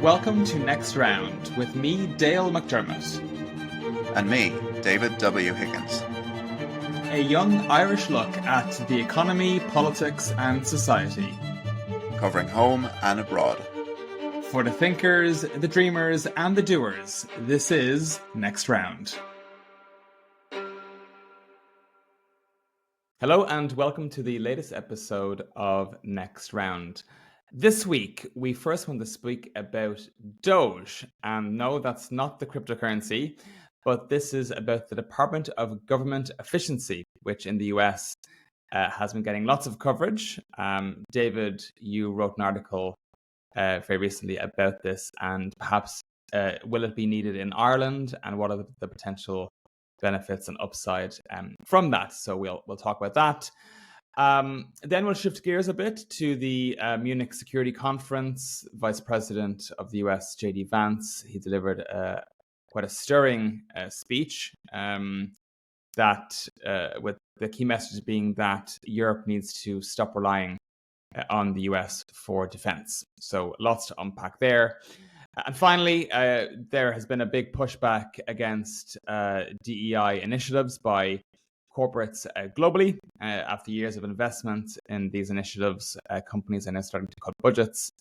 Welcome to Next Round with me, Dale McDermott. And me, David W. Higgins. A young Irish look at the economy, politics and society. Covering home and abroad. For the thinkers, the dreamers and the doers, this is Next Round. Hello and welcome to the latest episode of Next Round. This week, we first want to speak about DOGE. And no, that's not the cryptocurrency, but this is about the Department of Government Efficiency, which in the US has been getting lots of coverage. David, you wrote an article very recently about this, and perhaps will it be needed in Ireland, and what are the potential benefits and upside from that? So we'll talk about that. Then we'll shift gears a bit to the Munich Security Conference. Vice President of the US, JD Vance, he delivered quite a stirring speech that with the key message being that Europe needs to stop relying on the US for defense. So lots to unpack there. And finally, there has been a big pushback against DEI initiatives by corporates globally. After years of investment in these initiatives, companies are now starting to cut budgets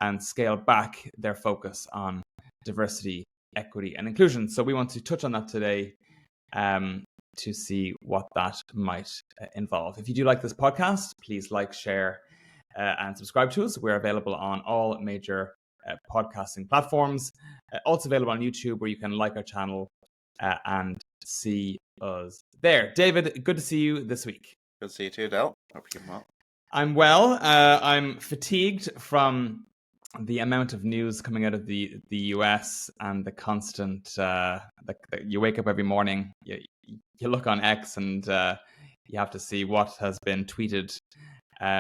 and scale back their focus on diversity, equity, and inclusion. So we want to touch on that today to see what that might involve. If you do like this podcast, please like, share, and subscribe to us. We're available on all major podcasting platforms. Also available on YouTube, where you can like our channel and see us there. David, good to see you this week. Good to see you too, Del. Hope you're well. I'm well. I'm fatigued from the amount of news coming out of the US and the constant. You wake up every morning, you look on X, and you have to see what has been tweeted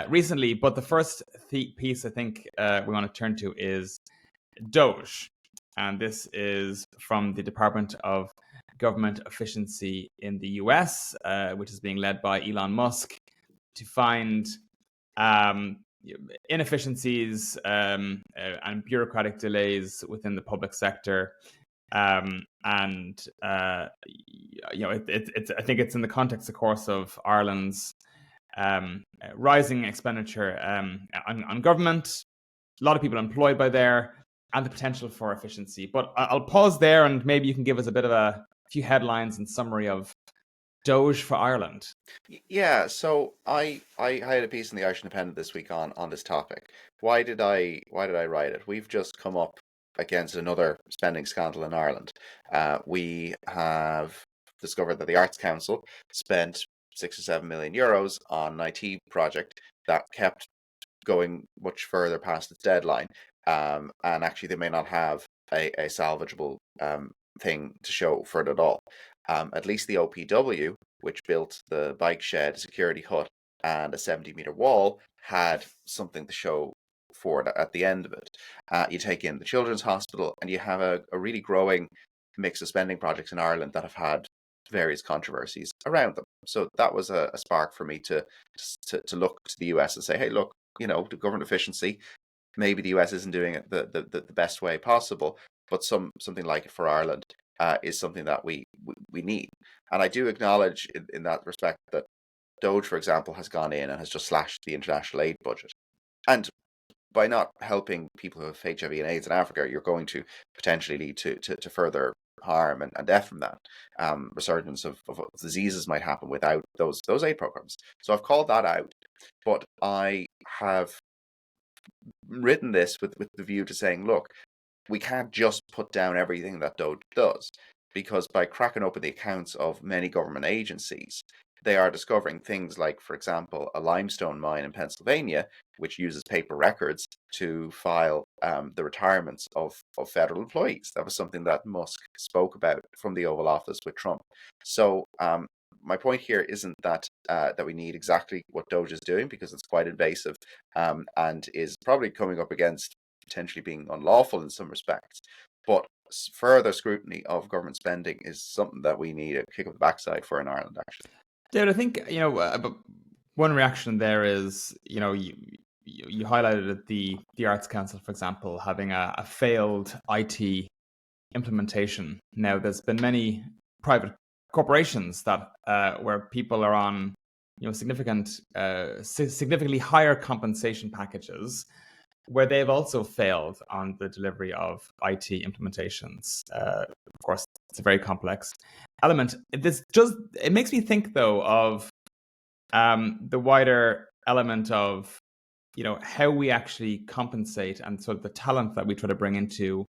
recently. But the first piece I think we want to turn to is DOGE, and this is from the Department of Government Efficiency in the US, which is being led by Elon Musk, to find inefficiencies and bureaucratic delays within the public sector. I think it's in the context, of course, of Ireland's rising expenditure on government, a lot of people employed by there, and the potential for efficiency. But I'll pause there, and maybe you can give us a bit of a few headlines and summary of DOGE for Ireland. Yeah, so I had a piece in the Irish Independent this week on this topic. Why did I write it? We've just come up against another spending scandal in Ireland. We have discovered that the Arts Council spent 6 or 7 million euros on an IT project that kept going much further past its deadline. And actually, they may not have a salvageable thing to show for it at all. At least the OPW, which built the bike shed, security hut, and a 70-meter wall, had something to show for it at the end of it. You take in the Children's Hospital, and you have a really growing mix of spending projects in Ireland that have had various controversies around them. So that was a spark for me to look to the US and say, hey, look, the government efficiency, maybe the US isn't doing it the best way possible, but something like it for Ireland is something that we need. And I do acknowledge in that respect that DOGE, for example, has gone in and has just slashed the international aid budget. And by not helping people who have HIV and AIDS in Africa, you're going to potentially lead to further harm and death from that. Resurgence of diseases might happen without those aid programs. So I've called that out. But I have written this with the view to saying, look, we can't just put down everything that DOGE does, because by cracking open the accounts of many government agencies, they are discovering things like, for example, a limestone mine in Pennsylvania, which uses paper records to file the retirements of federal employees. That was something that Musk spoke about from the Oval Office with Trump. So my point here isn't that we need exactly what DOGE is doing, because it's quite invasive and is probably coming up against potentially being unlawful in some respects. But further scrutiny of government spending is something that we need a kick up the backside for in Ireland, actually. David, I think, one reaction there is, you highlighted the Arts Council, for example, having a failed IT implementation. Now, there's been many private corporations that where people are on significantly higher compensation packages, where they've also failed on the delivery of IT implementations. Of course, it's a very complex element. It makes me think, though, of the wider element of how we actually compensate and sort of the talent that we try to bring into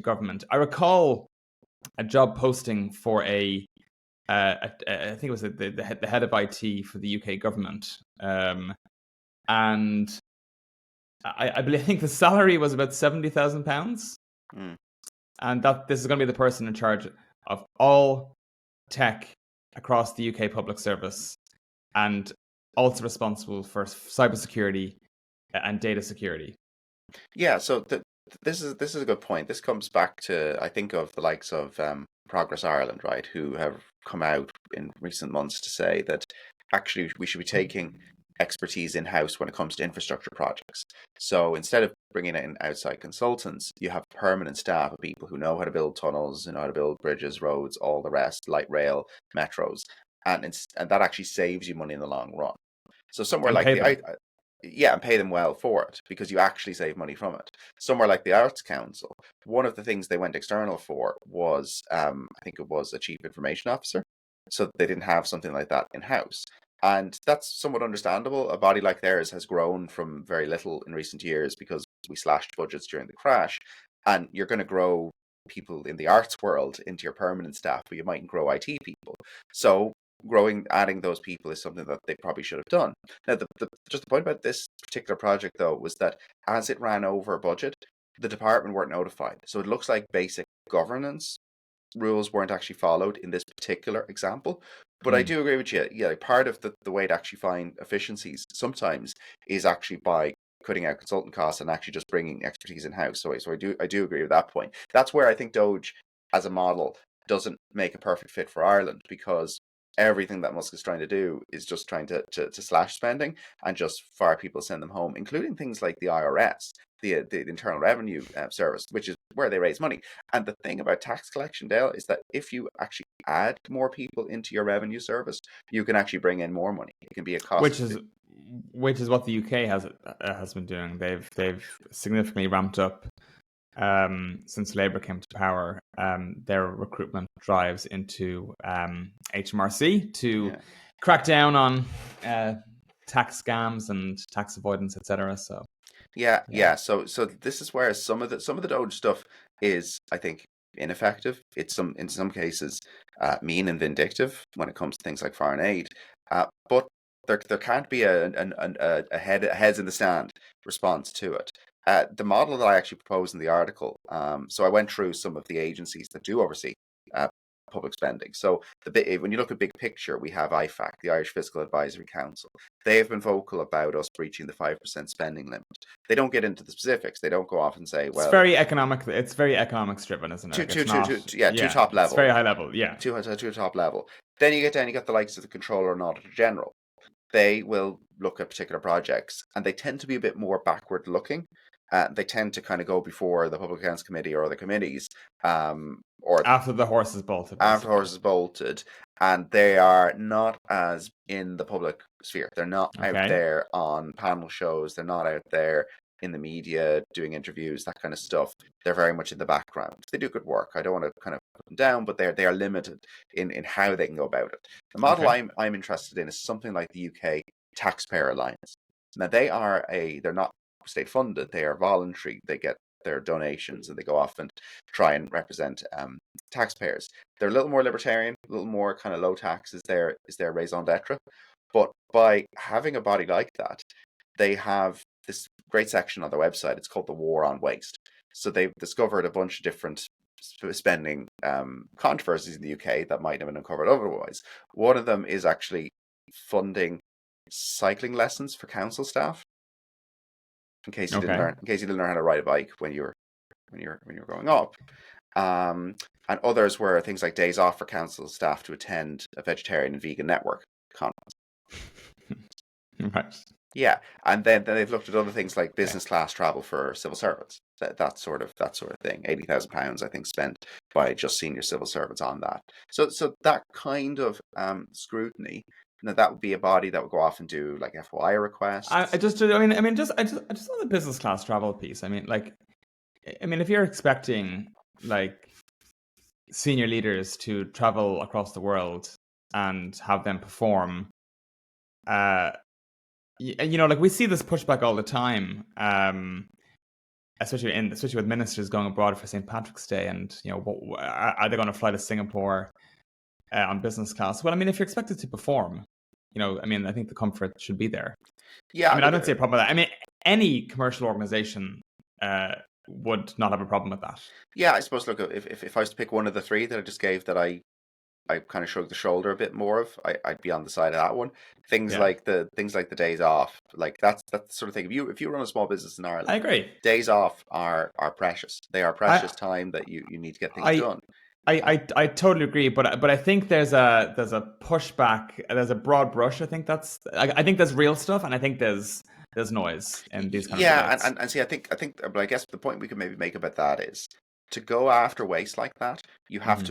government. I recall a job posting for I think it was the head of IT for the UK government, and I think the salary was about £70,000, and that this is going to be the person in charge of all tech across the UK public service, and also responsible for cybersecurity and data security. Yeah, so this is a good point. This comes back to, I think, of the likes of Progress Ireland, right, who have come out in recent months to say that actually we should be taking expertise in-house when it comes to infrastructure projects. So instead of bringing in outside consultants, you have permanent staff of people who know how to build tunnels, who know how to build bridges, roads, all the rest, light rail, metros, and that actually saves you money in the long run. So somewhere like and pay them well for it, because you actually save money from it. Somewhere like the Arts Council, one of the things they went external for was, I think it was a chief information officer. So they didn't have something like that in-house. And that's somewhat understandable. A body like theirs has grown from very little in recent years because we slashed budgets during the crash. And you're going to grow people in the arts world into your permanent staff, but you mightn't grow IT people. So adding those people is something that they probably should have done. Now, just the point about this particular project, though, was that as it ran over budget, the department weren't notified. So it looks like basic governance rules weren't actually followed in this particular example. But I do agree with you. Yeah, part of the way to actually find efficiencies sometimes is actually by cutting out consultant costs and actually just bringing expertise in house. So I do agree with that point. That's where I think DOGE as a model doesn't make a perfect fit for Ireland, because everything that Musk is trying to do is just trying to slash spending and just fire people, send them home, including things like the IRS, the Internal Revenue Service, which is where they raise money. And the thing about tax collection, Dale, is that if you actually add more people into your revenue service, you can actually bring in more money. It can be a cost. Which is what the UK has been doing. They've significantly ramped up since Labour came to power their recruitment drives into HMRC to crack down on tax scams and tax avoidance, etc. So so this is where some of the DOGE stuff is, I think, ineffective. It's in some cases mean and vindictive when it comes to things like foreign aid, but there can't be a heads in the stand response to it. The model that I actually proposed in the article, so I went through some of the agencies that do oversee public spending. So when you look at big picture, we have IFAC, the Irish Fiscal Advisory Council. They have been vocal about us breaching the 5% spending limit. They don't get into the specifics. They don't go off and say, well, it's very economics driven, isn't it? Too top level. It's very high level, yeah. Too top level. Then you got the likes of the Controller and Auditor General. They will look at particular projects, and they tend to be a bit more backward looking. They tend to kind of go before the Public Accounts Committee or other committees, or after the horse is bolted. After the horse is bolted, and they are not as in the public sphere. They're not out there on panel shows. They're not out there in the media doing interviews, that kind of stuff. They're very much in the background. They do good work. I don't want to kind of put them down, but they are limited in how they can go about it. The model I'm interested in is something like the UK Taxpayer Alliance. Now they're not state funded. They are voluntary. They get their donations and they go off and try and represent taxpayers. They're a little more libertarian, a little more kind of low tax is their raison d'etre. But by having a body like that, they have this great section on their website. It's called the War on Waste. So they've discovered a bunch of different spending controversies in the UK that might have been uncovered otherwise. One of them is actually funding cycling lessons for council staff. In case you didn't learn how to ride a bike when you were growing up, and others were things like days off for council staff to attend a vegetarian and vegan network conference. Right. Yeah, and then they've looked at other things like business class travel for civil servants. That sort of thing. £80,000, I think, spent by just senior civil servants on that. So that kind of scrutiny. Now that would be a body that would go off and do like FOI I requests. just, I just on the business class travel piece. If you're expecting like senior leaders to travel across the world and have them perform, uh, like we see this pushback all the time, especially with ministers going abroad for St. Patrick's Day, and are they going to fly to Singapore on business class? Well, if you're expected to perform, I think the comfort should be there. Yeah, I look, don't see a problem with that. Any commercial organization would not have a problem with that. yeah, I suppose. Look, if I was to pick one of the three that I just gave that I kind of shrugged the shoulder a bit more of, I'd be on the side of that one. Yeah, Things like the days off, like that's the sort of thing. If you run a small business in I Ireland, agree. days off are precious. They are precious I time that you need to get things I done. I, Uh, I, I totally agree, but I think there's a pushback, there's a broad brush. I think there's real stuff, and I think there's noise in these kind of yeah, and, debates. and see, but I guess the point we could maybe make about that is to go after waste like that, Hmm. you have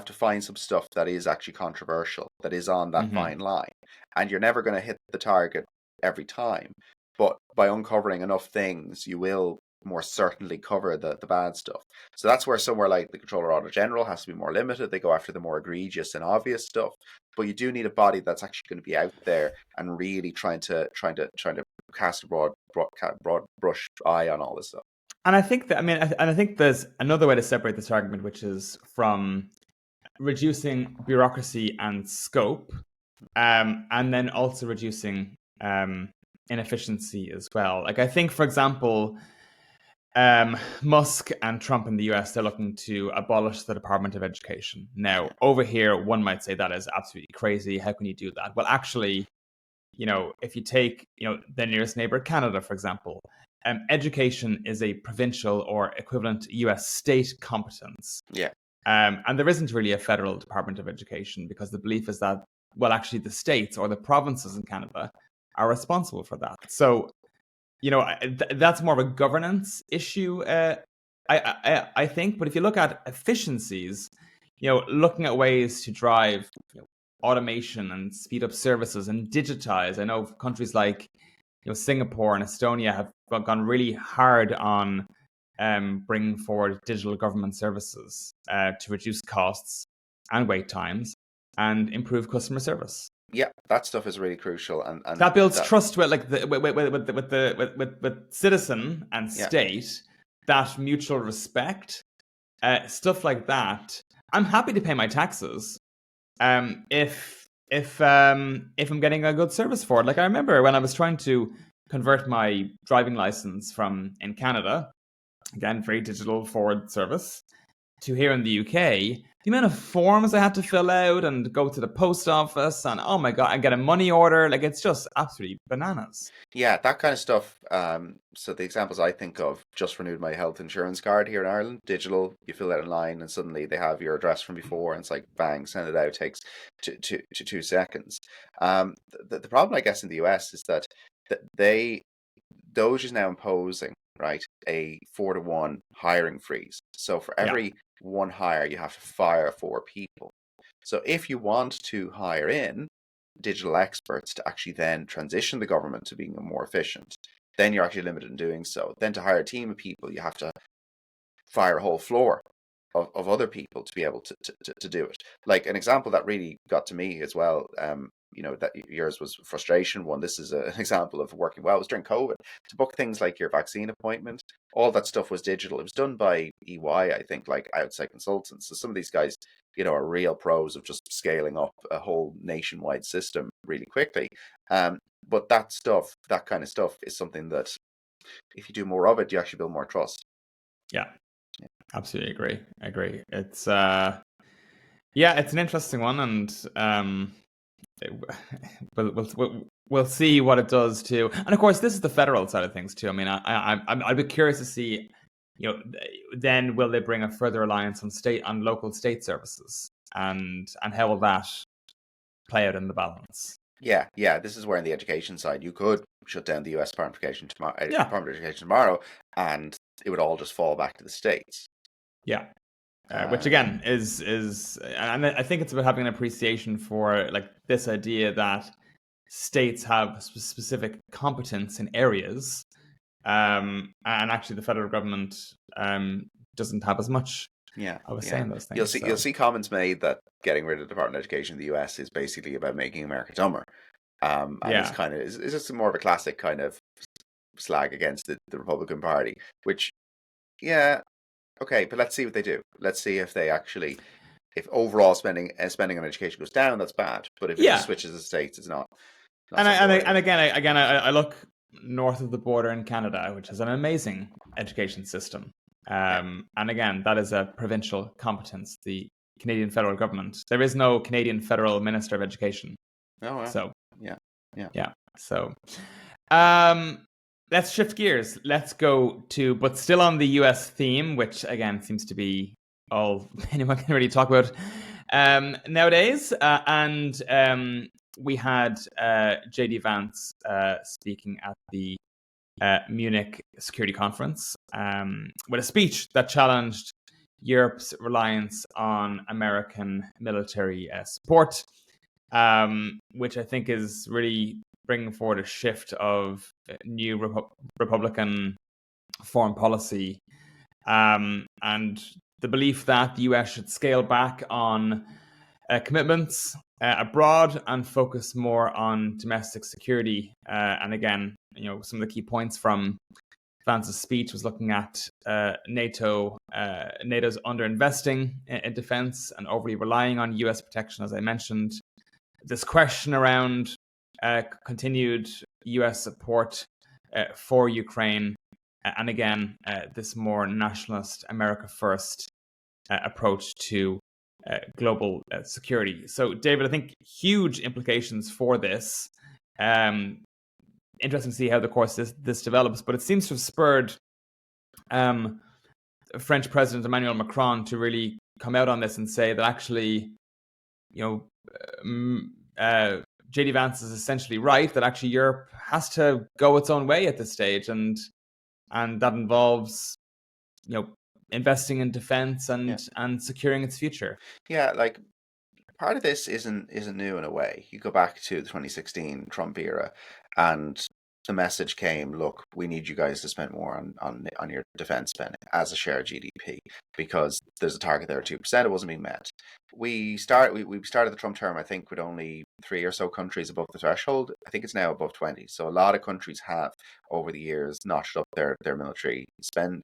to find some stuff that is actually controversial, that is on that Hmm. fine line, and you're never going to hit the target every time, but by uncovering enough things, you will more certainly cover the bad stuff. So that's where somewhere like the Controller Auditor General has to be more limited. They go after the more egregious and obvious stuff, but you do need a body that's actually going to be out there and really trying to cast a broad brush eye on all this stuff. And I think that and I think there's another way to separate this argument, which is from reducing bureaucracy and scope, and then also reducing inefficiency as well. Like I think, for example, Musk and Trump in the US, they're looking to abolish the Department of Education. Now, over here, one might say that is absolutely crazy. How can you do that? Well, actually, if you take, the nearest neighbor, Canada, for example, education is a provincial or equivalent US state competence. Yeah, And there isn't really a federal Department of Education because the belief is that, well, actually, the states or the provinces in Canada are responsible for that. So, that's more of a governance issue, I think. But if you look at efficiencies, looking at ways to drive automation and speed up services and digitize. I know countries like Singapore and Estonia have gone really hard on bringing forward digital government services to reduce costs and wait times and improve customer service. yeah, that stuff is really crucial, and That builds that trust with like with citizen and yeah, state, that mutual respect, stuff like that. I'm happy to pay my taxes, if I'm getting a good service for it. Like I remember when I was trying to convert my driving license from in Canada, again very digital forward service, to here in the UK, the amount of forms I had to fill out and go to the post office and oh my god, and get a money order, like it's just absolutely bananas. yeah, that kind of stuff. So the examples I think of, just renewed my health insurance card here in Ireland, digital. You fill that online, and suddenly they have your address from before, and it's like bang, send it out. Takes 2 seconds. The problem, I guess, in the US is that they DOGE is now imposing, right, a 4-to-1 hiring freeze. So for Yeah. every one hire, you have to fire 4 people. So if you want to hire in digital experts to actually then transition the government to being more efficient, then you're actually limited in doing so. Then to hire a team of people, you have to fire a whole floor of other people to be able to do it. Like an example that really got to me as well, that yours was frustration one. This is an example of working well. It was during COVID. To book things like your vaccine appointment, all that stuff was digital. It was done by EY, I think, like outside consultants. So some of these guys, are real pros of just scaling up a whole nationwide system really quickly. But that kind of stuff is something that if you do more of it, you actually build more trust. Yeah. Absolutely agree. I agree. It's yeah, it's an interesting one, and it, we'll see what it does too. And of course, this is the federal side of things too. I'd be curious to see, then will they bring a further reliance on local state services, and how will that play out in the balance? Yeah. This is where on the education side, you could shut down the U.S. Yeah, Department of Education tomorrow, and it would all just fall back to the states. yeah. Which Uh, again and I think it's about having an appreciation for like this idea that states have specific competence in areas, and actually the federal government doesn't have as much yeah, of a say yeah. in those You'll things. see you'll So see comments made that getting rid of the Department of Education in the U.S. is basically about making America dumber. And it's yeah, kind of is just more of a classic kind of slag against the Republican Party, which yeah, okay, but let's see what they do. Let's see if they actually, if overall spending on education goes down, that's bad. But if it just yeah. switches the states, it's not And something to worry about. again, I look north of the border in Canada, which has an amazing education system. Yeah. And again, that is a provincial competence. The Canadian federal government. There is no Canadian federal minister of education. Oh well. So Yeah. Yeah. yeah. So um, let's shift gears. Let's go to, but still on the US theme, which again seems to be all anyone can really talk about nowadays. And we had JD Vance speaking at the Munich Security Conference with a speech that challenged Europe's reliance on American military support, which I think is really bringing forward a shift of new Republican foreign policy, and the belief that the US should scale back on commitments abroad and focus more on domestic security. And again, some of the key points from Vance's speech was looking at NATO's underinvesting in defense and overly relying on US protection, as I mentioned. This question around continued US support for Ukraine, and again, this more nationalist, America first approach to global security. So, David, I think huge implications for this. Interesting to see how the course this develops, but it seems to have spurred French President Emmanuel Macron to really come out on this and say that actually, JD Vance is essentially right, that actually Europe has to go its own way at this stage, and that involves investing in defense Yeah. and securing its future. Yeah. Like part of this isn't new in a way. You go back to the 2016 Trump era, and the message came: look, we need you guys to spend more on your defense spending as a share of GDP because there's a target there of 2%. It wasn't being met. We started the Trump term, I think, with only 3 or so countries above the threshold. I think it's now above 20. So a lot of countries have over the years notched up their military spend.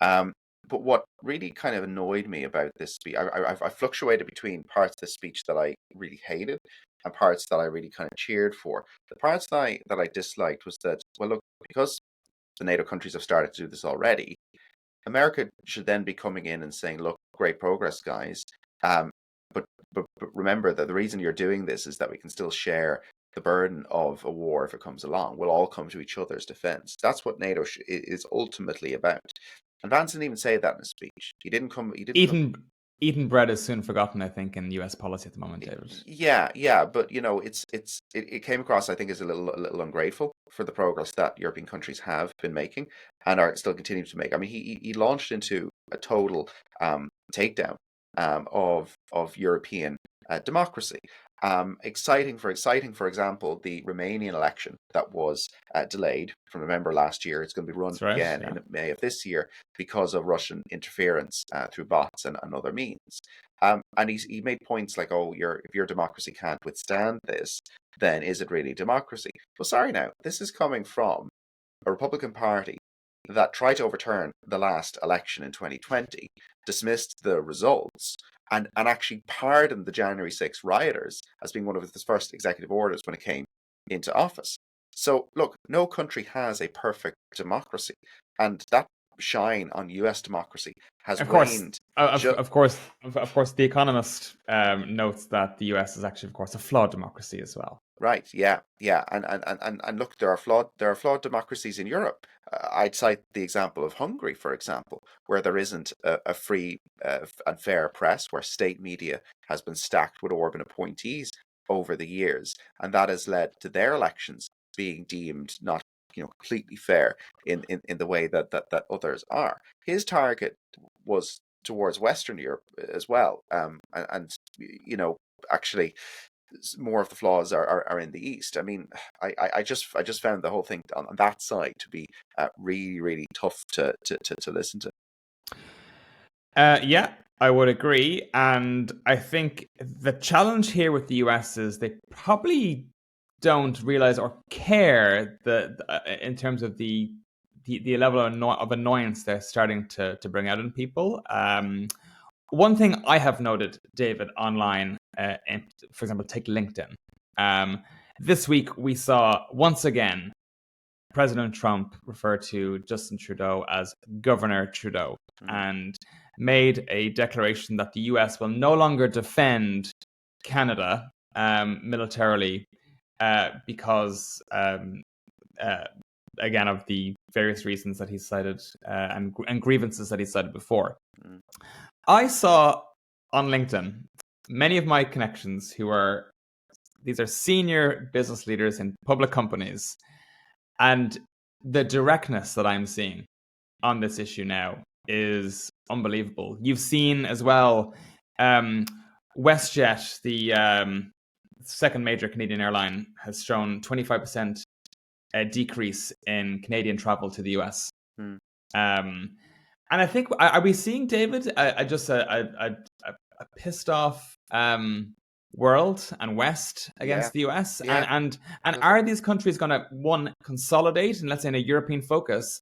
Um, but what really kind of annoyed me about this speech, I fluctuated between parts of the speech that I really hated and parts that I really kind of cheered for. The parts that I disliked was that, well, look, because the NATO countries have started to do this already, America should then be coming in and saying, look, great progress, guys. Um, but remember that the reason you're doing this is that we can still share the burden of a war if it comes along. We'll all come to each other's defense. That's what NATO is ultimately about. And Vance didn't even say that in his speech. He didn't come. He didn't come. Eaten bread is soon forgotten, I think, in US policy at the moment, David. Yeah, but it came across, I think, as a little ungrateful for the progress that European countries have been making and are still continuing to make. I mean, he launched into a total takedown of European democracy. Exciting, for example, the Romanian election that was delayed from November last year. It's going to be run That's right. again Yeah. in May of this year because of Russian interference through bots and other means. And he made points like, oh, if your democracy can't withstand this, then is it really democracy? Well, sorry now, this is coming from a Republican Party that tried to overturn the last election in 2020, dismissed the results, and actually pardoned the January 6th rioters as being one of his first executive orders when it came into office. So, look, no country has a perfect democracy, and that shine on US democracy has Of course, waned. of course, The Economist notes that the US is actually, of course, a flawed democracy as well. Right, yeah, and look, there are flawed democracies in Europe. I'd cite the example of Hungary, for example, where there isn't a free and fair press, where state media has been stacked with Orban appointees over the years, and that has led to their elections being deemed not completely fair in the way that others are. His target was towards Western Europe as well, and actually more of the flaws are in the East. I mean, I just found the whole thing on that side to be really, really tough to listen to. Yeah, I would agree. And I think the challenge here with the US is they probably don't realize or care in terms of the level of annoyance they're starting to bring out in people. One thing I have noted, David, online, for example, take LinkedIn. This week we saw once again President Trump refer to Justin Trudeau as Governor Trudeau and made a declaration that the US will no longer defend Canada militarily because, again, of the various reasons that he cited and grievances that he cited before. I saw on LinkedIn many of my connections these are senior business leaders in public companies. And the directness that I'm seeing on this issue now is unbelievable. You've seen as well WestJet, the second major Canadian airline, has shown 25% decrease in Canadian travel to the US. And I think, are we seeing, David, a pissed off world and West against the US? Yeah. And are these countries going to, one, consolidate and let's say in a European focus,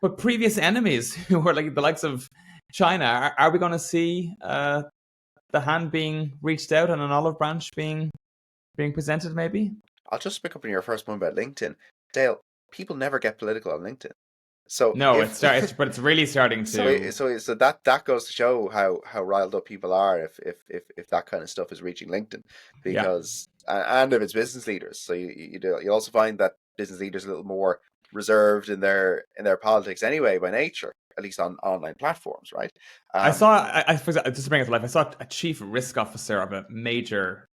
but previous enemies who were like the likes of China, are we going to see the hand being reached out and an olive branch being presented maybe? I'll just pick up on your first one about LinkedIn. Dale, people never get political on LinkedIn. So no, but it's really starting to. So that goes to show how riled up people are if that kind of stuff is reaching LinkedIn, because and if it's business leaders. So you also find that business leaders are a little more reserved in their politics anyway by nature, at least on online platforms, right? I saw, just to bring it to life, I saw a chief risk officer of a major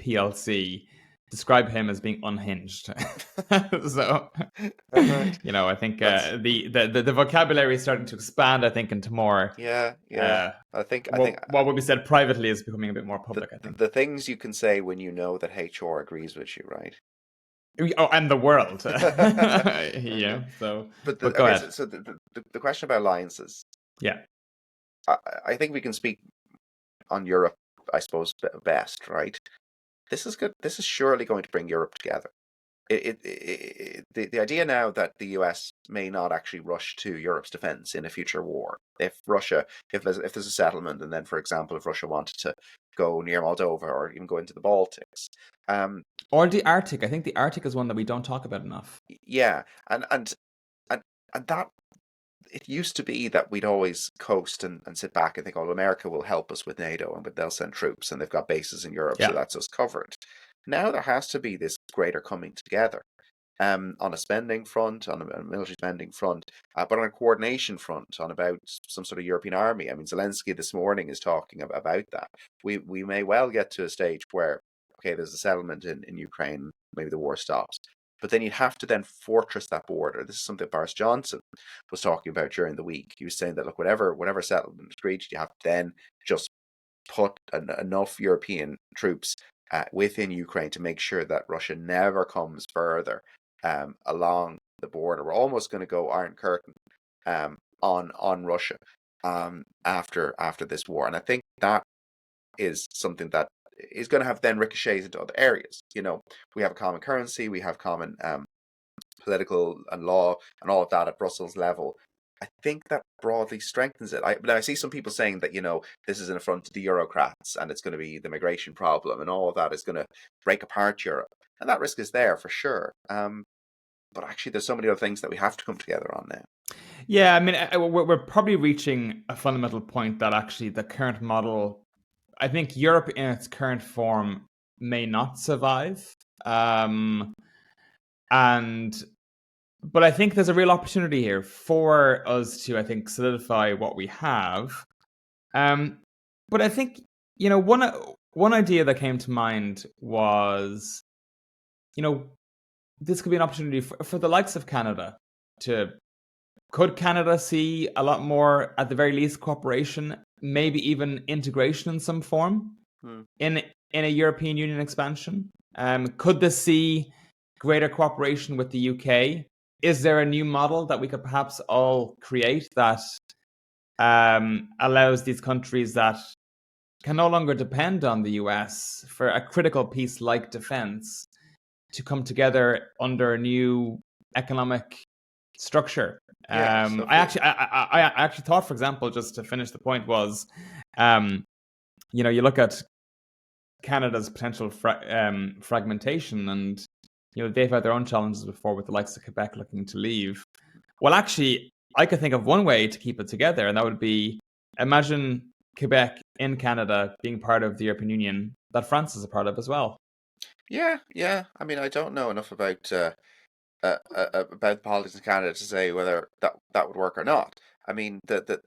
PLC describe him as being unhinged. So, right. I think the vocabulary is starting to expand. I think into more. Yeah. I think what would be said privately is becoming a bit more public. I think the things you can say when you know that HR agrees with you, right? Oh, and the world. Yeah. So, but go ahead. So the question about alliances. Yeah. I think we can speak on Europe, I suppose, best, right? This is good. This is surely going to bring Europe together. The idea now that the US may not actually rush to Europe's defense in a future war. If there's a settlement, and then, for example, if Russia wanted to go near Moldova or even go into the Baltics, or the Arctic. I think the Arctic is one that we don't talk about enough. Yeah, and that. It used to be that we'd always coast and sit back and think, oh, America will help us with NATO and they'll send troops and they've got bases in Europe, so that's us covered. Now there has to be this greater coming together on a spending front, on a military spending front, but on a coordination front, on about some sort of European army. I mean, Zelensky this morning is talking about that. We may well get to a stage where, okay, there's a settlement in Ukraine, maybe the war stops. But then you'd have to then fortress that border. This is something Boris Johnson was talking about during the week. He was saying that, look, whatever settlement is reached, you have to then just put enough European troops within Ukraine to make sure that Russia never comes further along the border. We're almost going to go Iron Curtain on Russia after this war. And I think that is something that is going to have then ricochets into other areas. We have a common currency, we have common political and law and all of that at Brussels level. I think that broadly strengthens it. I see some people saying that, this is an affront to the Eurocrats and it's going to be the migration problem and all of that is going to break apart Europe. And that risk is there for sure. But actually, there's so many other things that we have to come together on now. Yeah, I mean, we're probably reaching a fundamental point that actually the current model, I think Europe in its current form may not survive. But I think there's a real opportunity here for us to, I think, solidify what we have. But I think, one idea that came to mind was, this could be an opportunity for the likes of Canada to. Could Canada see a lot more, at the very least, cooperation, maybe even integration in some form in a European Union expansion? Could this see greater cooperation with the UK? Is there a new model that we could perhaps all create that allows these countries that can no longer depend on the US for a critical piece like defense to come together under a new economic structure? So I actually thought, for example, just to finish the point, was you look at Canada's potential fragmentation, and they've had their own challenges before with the likes of Quebec looking to leave. Well, actually, I could think of one way to keep it together, and that would be, imagine Quebec in Canada being part of the European Union that France is a part of as well. Yeah. I mean, I don't know enough about politics in Canada to say whether that would work or not. I mean, the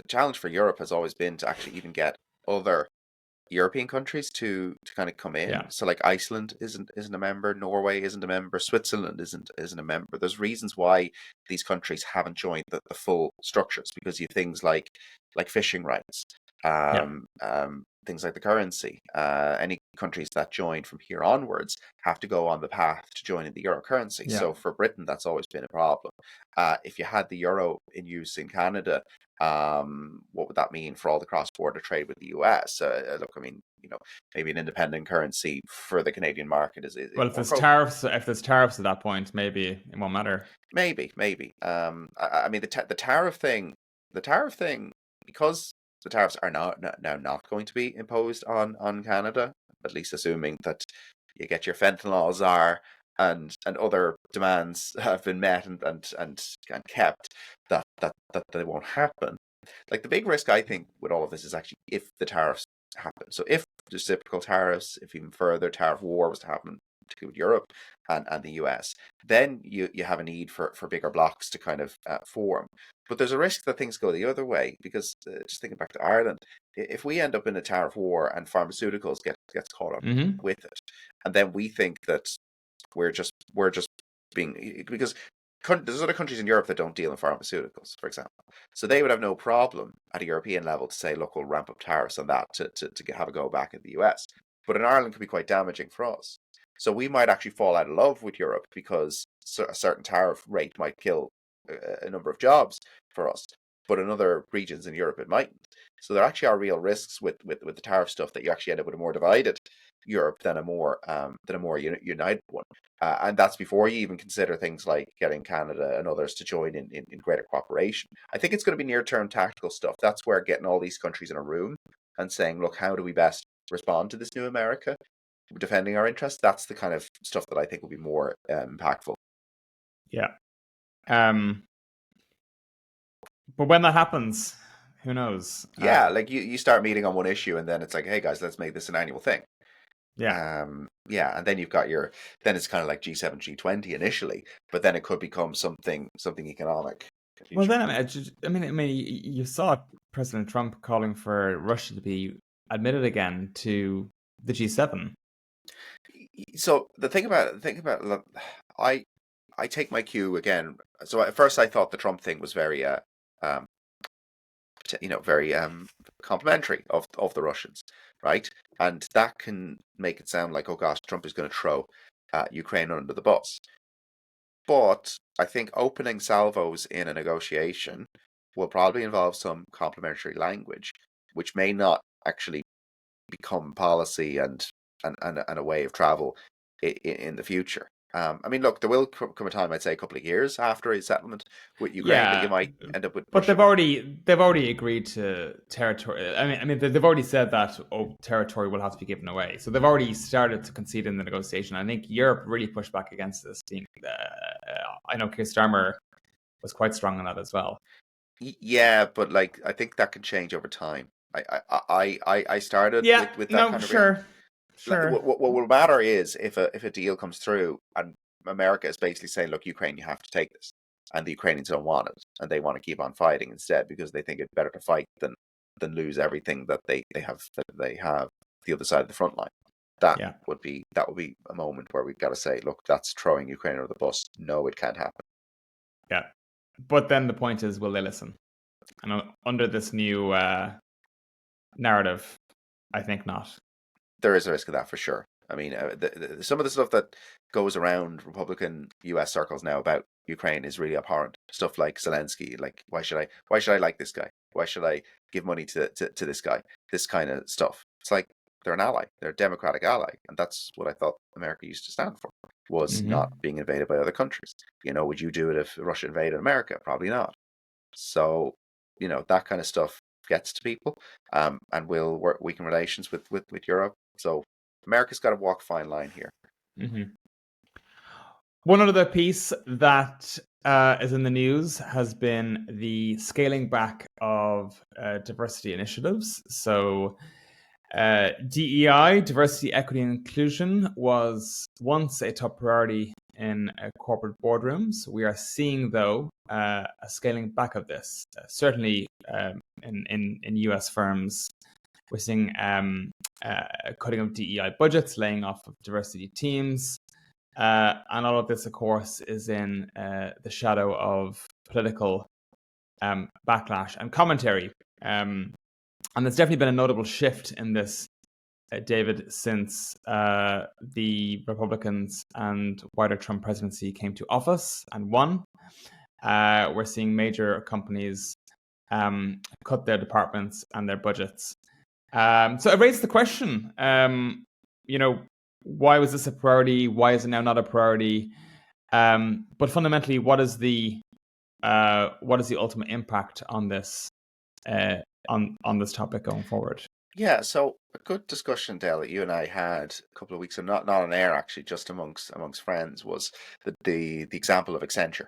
challenge for Europe has always been to actually even get other European countries to kind of come in. Yeah. So like Iceland isn't a member, Norway isn't a member, Switzerland isn't a member. There's reasons why these countries haven't joined the full structures, because you have things like fishing rights, things like the currency. Any countries that join from here onwards have to go on the path to joining the euro currency. Yeah. So for Britain, that's always been a problem. If you had the euro in use in Canada, what would that mean for all the cross-border trade with the US? Look, I mean, maybe an independent currency for the Canadian market is well, if there's tariffs, at that point, maybe it won't matter. Maybe. I mean, the tariff thing, because the tariffs are now not going to be imposed on Canada, at least assuming that you get your fentanyl czar and other demands have been met and kept, that they won't happen. Like, the big risk, I think, with all of this is actually if the tariffs happen. So if reciprocal tariffs, if even further tariff war was to happen, particularly with Europe and the US, then you have a need for bigger blocks to kind of form. But there's a risk that things go the other way, because just thinking back to Ireland, if we end up in a tariff war and pharmaceuticals gets caught up with it, and then we think that we're just being, because there's other countries in Europe that don't deal in pharmaceuticals, for example. So they would have no problem at a European level to say, look, we'll ramp up tariffs on that to have a go back in the US. But in Ireland, it could be quite damaging for us. So we might actually fall out of love with Europe because a certain tariff rate might kill a number of jobs for us. But in other regions in Europe, it mightn't. So there actually are real risks with the tariff stuff, that you actually end up with a more divided Europe than a more united one. And that's before you even consider things like getting Canada and others to join in greater cooperation. I think it's going to be near-term tactical stuff. That's where getting all these countries in a room and saying, look, how do we best respond to this new America, defending our interests? That's the kind of stuff that I think will be more impactful. Yeah. But when that happens, who knows? Yeah, like you start meeting on one issue, and then it's like, hey guys, let's make this an annual thing. Yeah. And then you've got then it's kind of like G7, G20 initially, but then it could become something economic. Well, then I mean, you saw President Trump calling for Russia to be admitted again to the G7. So the thing about I take my cue again. So at first I thought the Trump thing was very very complimentary of the Russians, right? And that can make it sound like, oh gosh, Trump is going to throw Ukraine under the bus. But I think opening salvos in a negotiation will probably involve some complimentary language, which may not actually become policy and a way of travel in the future. I mean, look, there will come a time, I'd say a couple of years after a settlement with Ukraine, that you might end up with. But they've already agreed to territory. I mean, they've already said that territory will have to be given away. So they've already started to concede in the negotiation. I think Europe really pushed back against this. I know Keir Starmer was quite strong on that as well. Yeah, but like, I think that can change over time. I started with that kind of. Sure. What will matter is if a deal comes through and America is basically saying, look, Ukraine, you have to take this, and the Ukrainians don't want it, and they want to keep on fighting instead because they think it's better to fight than lose everything that they have the other side of the front line. That Yeah. would be a moment where we've got to say, look, that's throwing Ukraine under the bus. No, it can't happen. Yeah. But then the point is, will they listen? And under this new narrative, I think not. There is a risk of that for sure. I mean, some of the stuff that goes around Republican U.S. circles now about Ukraine is really abhorrent. Stuff like Zelensky, like why should I like this guy? Why should I give money to this guy? This kind of stuff. It's like they're an ally. They're a democratic ally, and that's what I thought America used to stand for. Was not being invaded by other countries. Would you do it if Russia invaded America? Probably not. So, that kind of stuff gets to people, and will weaken relations with Europe. So America's got to walk a fine line here. One other piece that is in the news has been the scaling back of diversity initiatives. So DEI, diversity, equity, and inclusion, was once a top priority in corporate boardrooms. We are seeing, though, a scaling back of this. Certainly in US firms, we're seeing cutting of DEI budgets, laying off of diversity teams. And all of this, of course, is in the shadow of political backlash and commentary. And there's definitely been a notable shift in this, David, since the Republicans and wider Trump presidency came to office and won. We're seeing major companies cut their departments and their budgets. So it raises the question, why was this a priority? Why is it now not a priority? But fundamentally, what is the ultimate impact on this on this topic going forward? Yeah, so a good discussion, Dale, that you and I had a couple of weeks ago, not on air actually, just amongst friends, was the example of Accenture.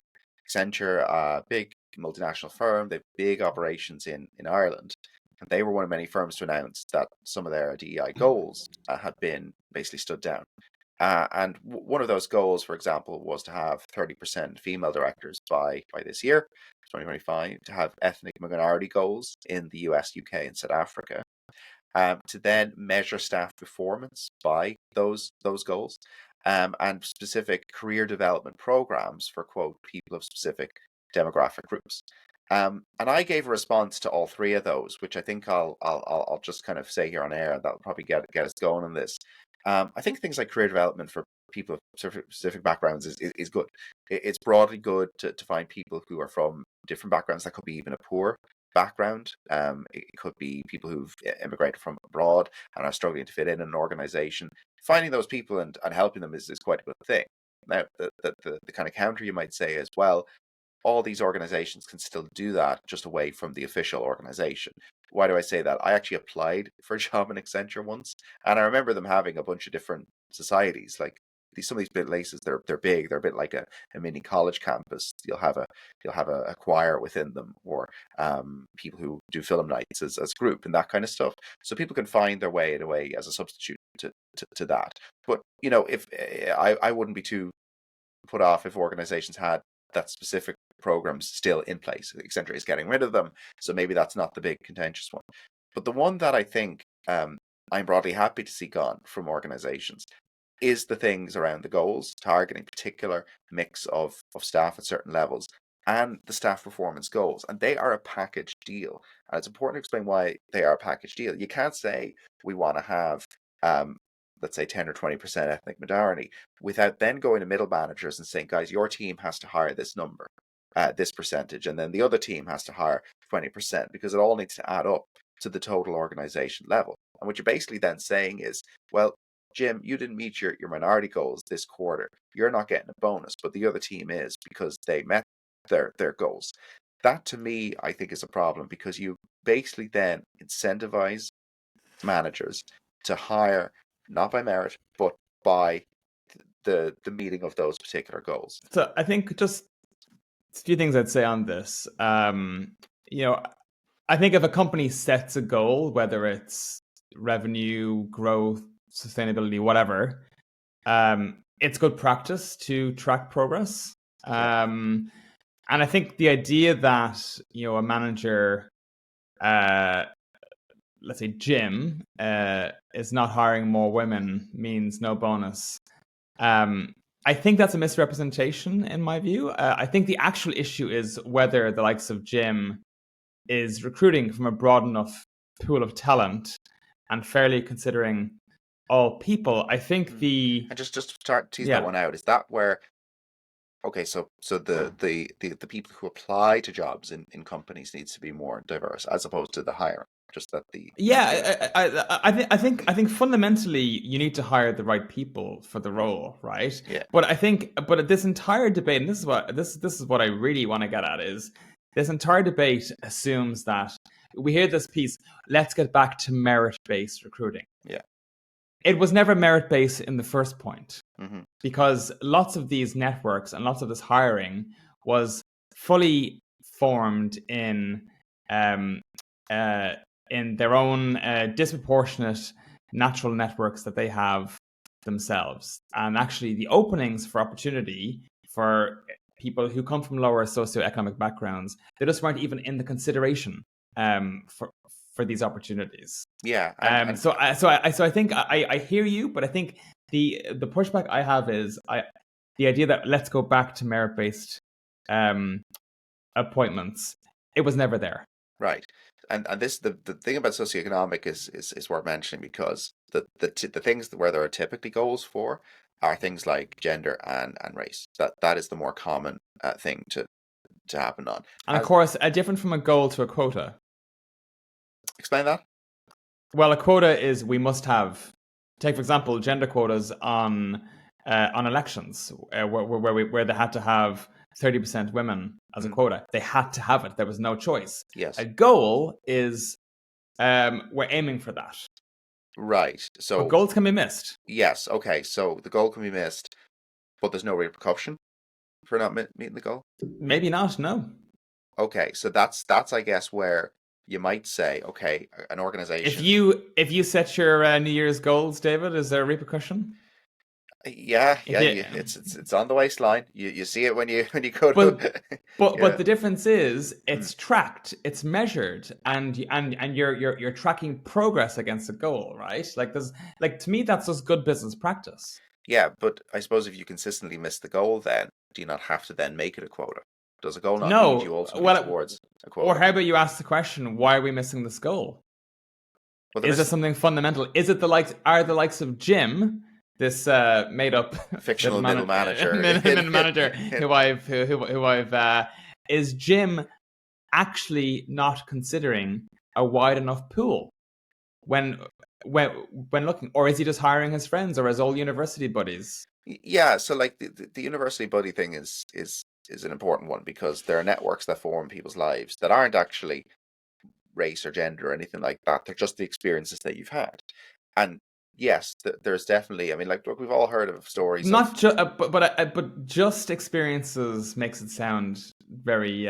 Accenture, a big multinational firm, they have big operations in Ireland, and they were one of many firms to announce that some of their DEI goals had been basically stood down. And one of those goals, for example, was to have 30% female directors by this year, 2025, to have ethnic minority goals in the US, UK, and South Africa, to then measure staff performance by those goals, and specific career development programs for, quote, people of specific demographic groups. And I gave a response to all three of those, which I think I'll just kind of say here on air, and that'll probably get us going on this. I think things like career development for people of specific backgrounds is good. It's broadly good to find people who are from different backgrounds. That could be even a poor background. It could be people who've immigrated from abroad and are struggling to fit in an organization. Finding those people and helping them is quite a good thing. Now, the kind of counter you might say is, well, all these organizations can still do that just away from the official organization. Why do I say that? I actually applied for a job in Accenture once, and I remember them having a bunch of different societies. Like some of these big places, they're big. They're a bit like a mini college campus. You'll have a choir within them, or people who do film nights as a group and that kind of stuff. So people can find their way in a way as a substitute to that. But if I wouldn't be too put off if organizations had that specific programs still in place. Accenture is getting rid of them, so maybe that's not the big contentious one. But the one that I think I'm broadly happy to see gone from organizations is the things around the goals, targeting particular mix of staff at certain levels, and the staff performance goals. And they are a package deal. And it's important to explain why they are a package deal. You can't say we want to have let's say 10 or 20% ethnic minority, without then going to middle managers and saying, guys, your team has to hire this number, this percentage, and then the other team has to hire 20%, because it all needs to add up to the total organization level. And what you're basically then saying is, well, Jim, you didn't meet your minority goals this quarter. You're not getting a bonus, but the other team is, because they met their goals. That, to me, I think is a problem, because you basically then incentivize managers to hire not by merit, but by the meeting of those particular goals. So I think just a few things I'd say on this. I think if a company sets a goal, whether it's revenue, growth, sustainability, whatever, it's good practice to track progress. And I think the idea that a manager let's say Jim is not hiring more women means no bonus. I think that's a misrepresentation in my view. I think the actual issue is whether the likes of Jim is recruiting from a broad enough pool of talent and fairly considering all people. I think and just to start tease that one out, is that where so the people who apply to jobs in companies needs to be more diverse as opposed to the hiring. Just that I think fundamentally you need to hire the right people for the role, right? Yeah. But this entire debate, and this is what I really want to get at, is this entire debate assumes that we hear this piece, let's get back to merit-based recruiting. Yeah. It was never merit-based in the first point, because lots of these networks and lots of this hiring was fully formed in their own disproportionate natural networks that they have themselves. And actually the openings for opportunity for people who come from lower socioeconomic backgrounds, they just weren't even in the consideration for these opportunities. Yeah. So I think I hear you, but I think the pushback I have is the idea that let's go back to merit-based appointments. It was never there. Right. And this the thing about socioeconomic is worth mentioning, because the things where there are typically goals for are things like gender and race. That is the more common thing to happen on. And of course, different from a goal to a quota. Explain that. Well, a quota is we must have. Take for example, gender quotas on elections, where they had to have 30% women as a quota. They had to have it. There was no choice. Yes. A goal is we're aiming for that. Right. So but goals can be missed. Yes. Okay. So the goal can be missed, but there's no repercussion for not meeting the goal. Maybe not. No. Okay. So that's I guess where you might say, okay, an organization. If you set your New Year's goals, David, is there a repercussion? Yeah, it's on the waistline. You see it when you go to. But the difference is it's tracked, it's measured, and you're tracking progress against a goal, right? To me that's just good business practice. Yeah, but I suppose if you consistently miss the goal, then do you not have to then make it a quota? Does a goal not lead you ultimately towards a quota? Or how about you ask the question, why are we missing this goal? Well, is there something fundamental? Is it the likes of Jim? This made up fictional middle manager, who I've is Jim actually not considering a wide enough pool when looking, or is he just hiring his friends or his old university buddies? Yeah, so like the university buddy thing is an important one, because there are networks that form people's lives that aren't actually race or gender or anything like that. They're just the experiences that you've had, and yes, there's definitely. I mean, like, look, we've all heard of stories. Not just, but just experiences makes it sound very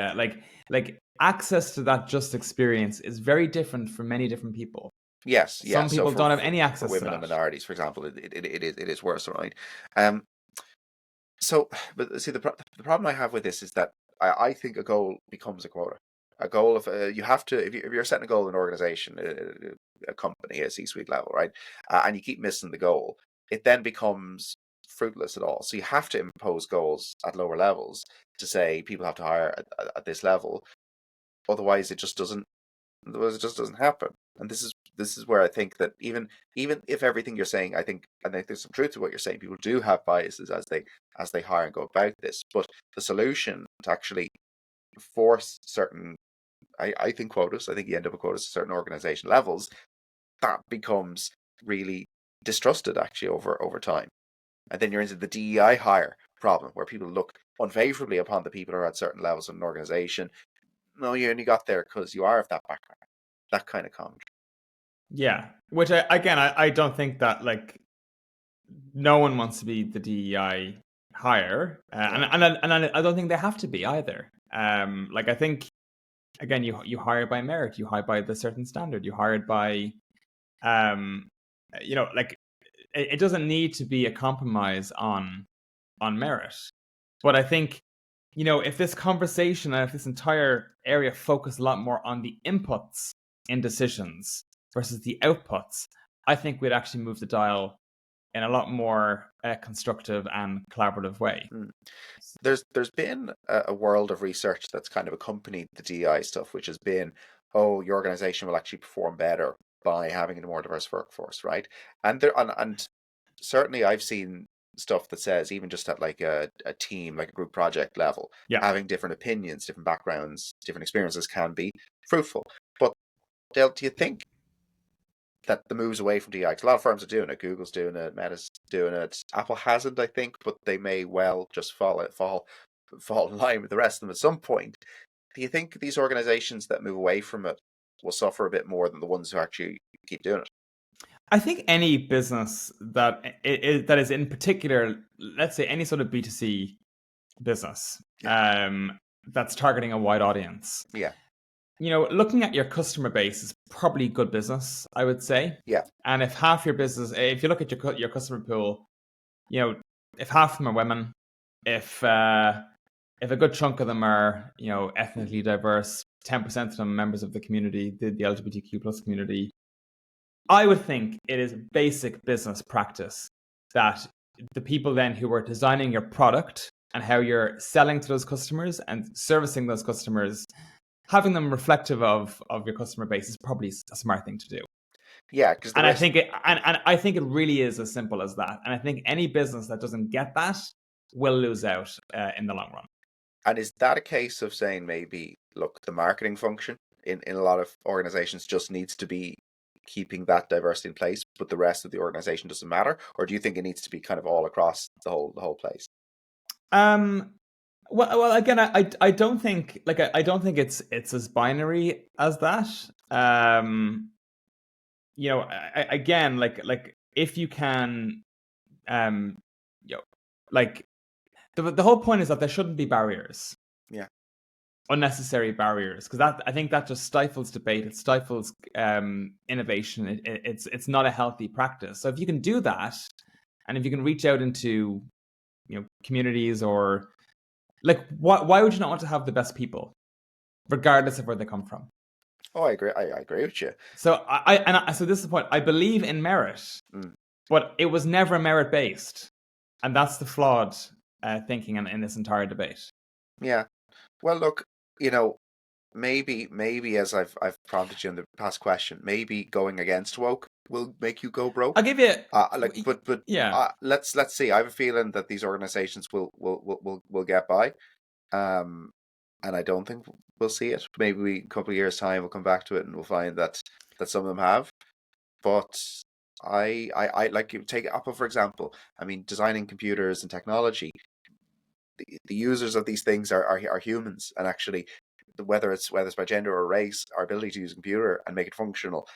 like access to that just experience is very different for many different people. Yes, some people don't have any access for women to that. And minorities, for example, it is worse, right? So, but see, the problem I have with this is that I think a goal becomes a quota. A goal of you have to, if you're setting a goal in an organization, a company, a C-suite level, right, and you keep missing the goal, it then becomes fruitless at all. So you have to impose goals at lower levels to say people have to hire at this level. Otherwise, it just doesn't happen. And this is where I think that even if everything you're saying, I think there's some truth to what you're saying. People do have biases as they hire and go about this. But the solution to actually force certain, I think quotas, I think you end up with quotas at certain organization levels, that becomes really distrusted actually over time. And then you're into the DEI hire problem, where people look unfavorably upon the people who are at certain levels of an organization. No, you only got there because you are of that background. That kind of commentary. Yeah, which I don't think that, like, no one wants to be the DEI hire, and I don't think they have to be either. Like, I think again, you hire by merit, you hire by the certain standard, you hired by, like, it doesn't need to be a compromise on merit. But I think, if this conversation and if this entire area focused a lot more on the inputs in decisions, versus the outputs, I think we'd actually move the dial in a lot more constructive and collaborative way. There's been a world of research that's kind of accompanied the DEI stuff, which has been, oh, your organization will actually perform better by having a more diverse workforce, right? And certainly I've seen stuff that says even just at like a team, like a group project level, having different opinions, different backgrounds, different experiences can be fruitful. But Dale, do you think that the moves away from DI, because a lot of firms are doing it, Google's doing it, Meta's doing it, Apple hasn't, I think, but they may well just fall in line with the rest of them at some point. Do you think these organizations that move away from it will suffer a bit more than the ones who actually keep doing it? I think any business that is in particular, let's say any sort of B2C business that's targeting a wide audience. Yeah. Looking at your customer base is probably good business, I would say. Yeah. And if half your business, if you look at your customer pool, if half of them are women, if a good chunk of them are, ethnically diverse, 10% of them are members of the community, the LGBTQ plus community, I would think it is basic business practice that the people then who are designing your product and how you're selling to those customers and servicing those customers, having them reflective of your customer base is probably a smart thing to do. Yeah, because I think it really is as simple as that. And I think any business that doesn't get that will lose out in the long run. And is that a case of saying maybe, look, the marketing function in a lot of organizations just needs to be keeping that diversity in place, but the rest of the organization doesn't matter? Or do you think it needs to be kind of all across the whole place? Well, again, I don't think it's as binary as that. Again, like if you can, like the whole point is that there shouldn't be barriers. Yeah. Unnecessary barriers, because I think that just stifles debate. It stifles innovation. It's not a healthy practice. So if you can do that, and if you can reach out into communities, or like why would you not want to have the best people, regardless of where they come from? Oh, I agree. I agree with you. So so this is the point. I believe in merit, but it was never merit based, and that's the flawed thinking in this entire debate. Yeah. Well, look, maybe as I've prompted you in the past question, maybe going against woke will make you go broke. I'll give you let's see. I have a feeling that these organizations will get by, and I don't think we'll see it. Maybe a couple of years' time we'll come back to it and we'll find that some of them have. But I like, you take Apple for example. I mean, designing computers and technology, the users of these things are humans, and actually, whether it's by gender or race, our ability to use a computer and make it functional,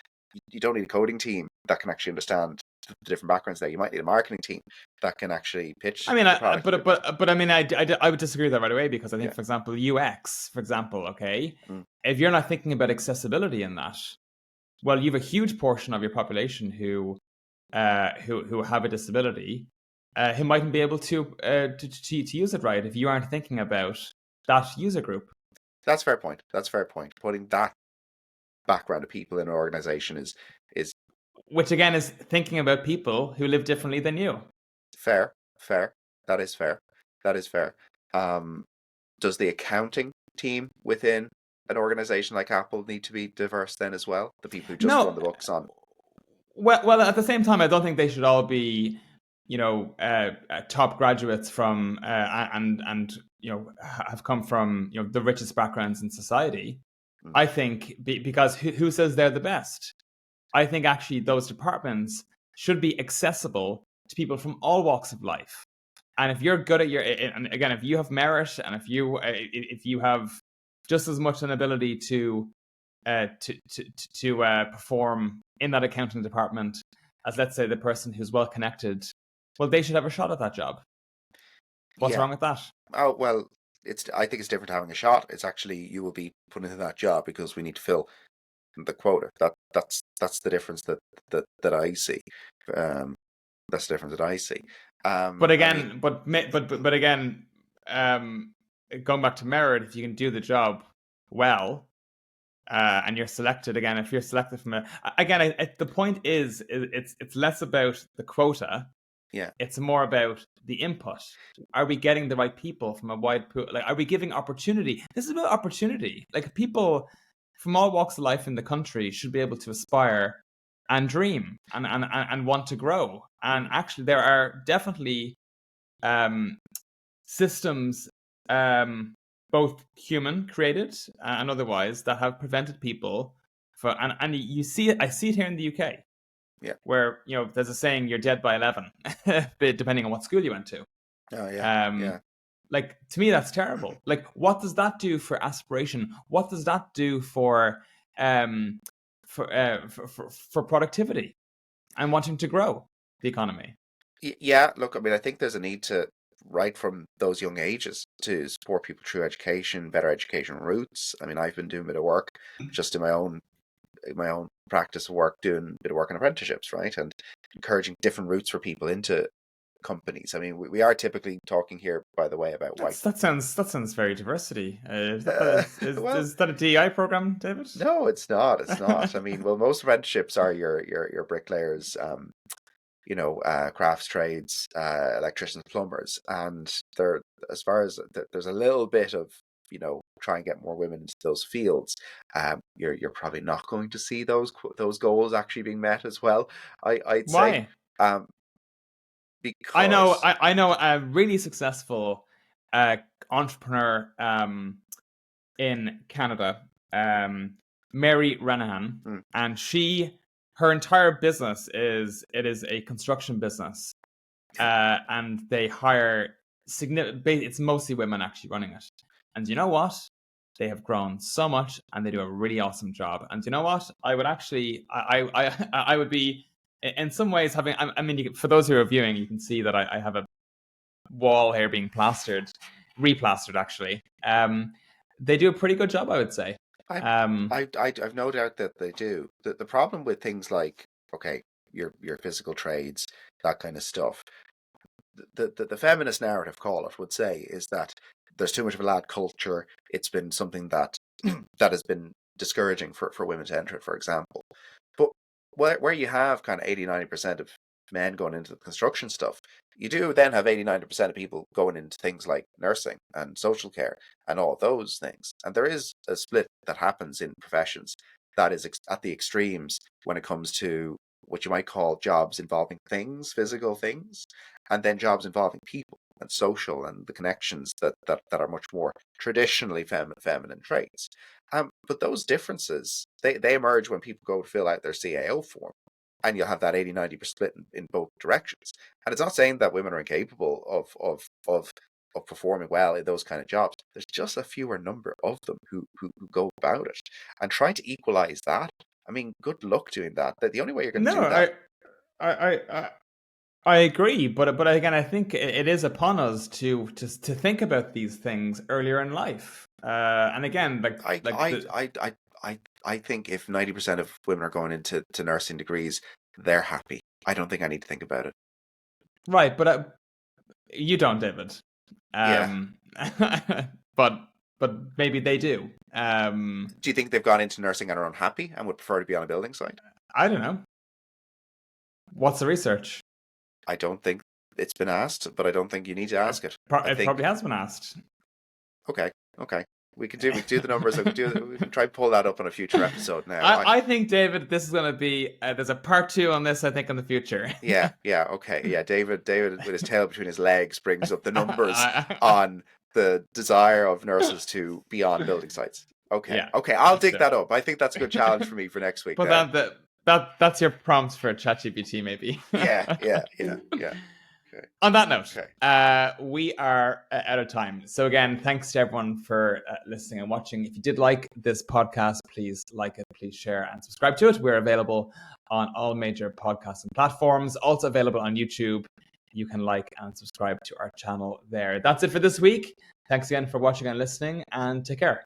you don't need a coding team that can actually understand the different backgrounds there. You might need a marketing team that can actually pitch. I mean, but I mean, I would disagree with that right away, because I think, for example, UX, for example, okay, if you're not thinking about accessibility in that, well, you have a huge portion of your population who have a disability, who mightn't be able to use it right if you aren't thinking about that user group. That's fair point. Putting that background of people in an organization is which again is thinking about people who live differently than you. Fair. That is fair. Does the accounting team within an organization like Apple need to be diverse then as well? The people who just run the books on. Well, at the same time, I don't think they should all be, top graduates from and have come from the richest backgrounds in society. I think because who says they're the best? I think actually those departments should be accessible to people from all walks of life. And if you're good at and again, if you have merit, and if you have just as much an ability to perform in that accounting department as, let's say, the person who's well connected, well, they should have a shot at that job. What's wrong with that? Oh, well, I think it's different to having a shot. It's actually, you will be put into that job because we need to fill the quota. That's the difference that I see. That's the difference that I see. But again, but again, going back to merit, if you can do the job well, and you're selected again. If you're selected from the point is it's less about the quota. Yeah. It's more about the input. Are we getting the right people from a wide pool? Like, are we giving opportunity? This is about opportunity. Like, people from all walks of life in the country should be able to aspire and dream and want to grow. And actually, there are definitely systems, both human created and otherwise, that have prevented people for. And you see it. I see it here in the UK. Yeah. Where, there's a saying, you're dead by 11, depending on what school you went to. Oh, yeah. Yeah. Like, to me, that's terrible. Like, what does that do for aspiration? What does that do for productivity and wanting to grow the economy? Yeah, look, I mean, I think there's a need to, right from those young ages, to support people through education, better education routes. I mean, I've been doing a bit of work just in my own practice of work, doing a bit of work in apprenticeships, right, and encouraging different routes for people into companies. I mean, we are typically talking here, by the way, about white. That sounds very diversity. Is that a DEI program, David? No, it's not. It's not. I mean, well, most apprenticeships are your bricklayers, crafts trades, electricians, plumbers, and they're, as far as there's a little bit of, try and get more women into those fields. You're probably not going to see those goals actually being met as well. I'd say. Why? Because I know a really successful entrepreneur in Canada, Mary Renahan, and her entire business is a construction business, and they hire it's mostly women actually running it. And you know what? They have grown so much, and they do a really awesome job. And you know what? I would actually, I would be, in some ways, having. I mean, for those who are viewing, you can see that I have a wall here being replastered. Actually, they do a pretty good job, I would say. I've no doubt that they do. The problem with things like, okay, your physical trades, that kind of stuff, the feminist narrative, call it, would say, is that there's too much of a lad culture. It's been something that that has been discouraging for women to enter it, for example. But where you have kind of 80-90% of men going into the construction stuff, you do then have 80-90% of people going into things like nursing and social care and all of those things. And there is a split that happens in professions that is at the extremes when it comes to what you might call jobs involving things, physical things, and then jobs involving people and social and the connections that are much more traditionally feminine traits. But those differences, they emerge when people go to fill out their CAO form. And you'll have that 80-90% split in both directions. And it's not saying that women are incapable of performing well in those kind of jobs. There's just a fewer number of them who go about it. And trying to equalize that, I mean, good luck doing that. The only way you're going to do that... I agree, but again, I think it is upon us to think about these things earlier in life. And again, I think if 90% of women are going into nursing degrees, they're happy. I don't think I need to think about it. Right, but you don't, David. Yeah. but maybe they do. Do you think they've gone into nursing and are unhappy and would prefer to be on a building site? I don't know. What's the research? I don't think it's been asked, but I don't think you need to ask it. It probably has been asked. Okay. We can do the numbers. We can try and pull that up on a future episode now. I think, David, this is going to be there's a part 2 on this, I think, in the future. Yeah, okay. Yeah, David with his tail between his legs brings up the numbers on the desire of nurses to be on building sites. Okay. Yeah. Okay, I'll dig that up. I think that's a good challenge for me for next week. But that's your prompts for ChatGPT, maybe. Yeah. Okay. On that note, we are out of time. So again, thanks to everyone for listening and watching. If you did like this podcast, please like it, please share and subscribe to it. We're available on all major podcasting platforms, also available on YouTube. You can like and subscribe to our channel there. That's it for this week. Thanks again for watching and listening, and take care.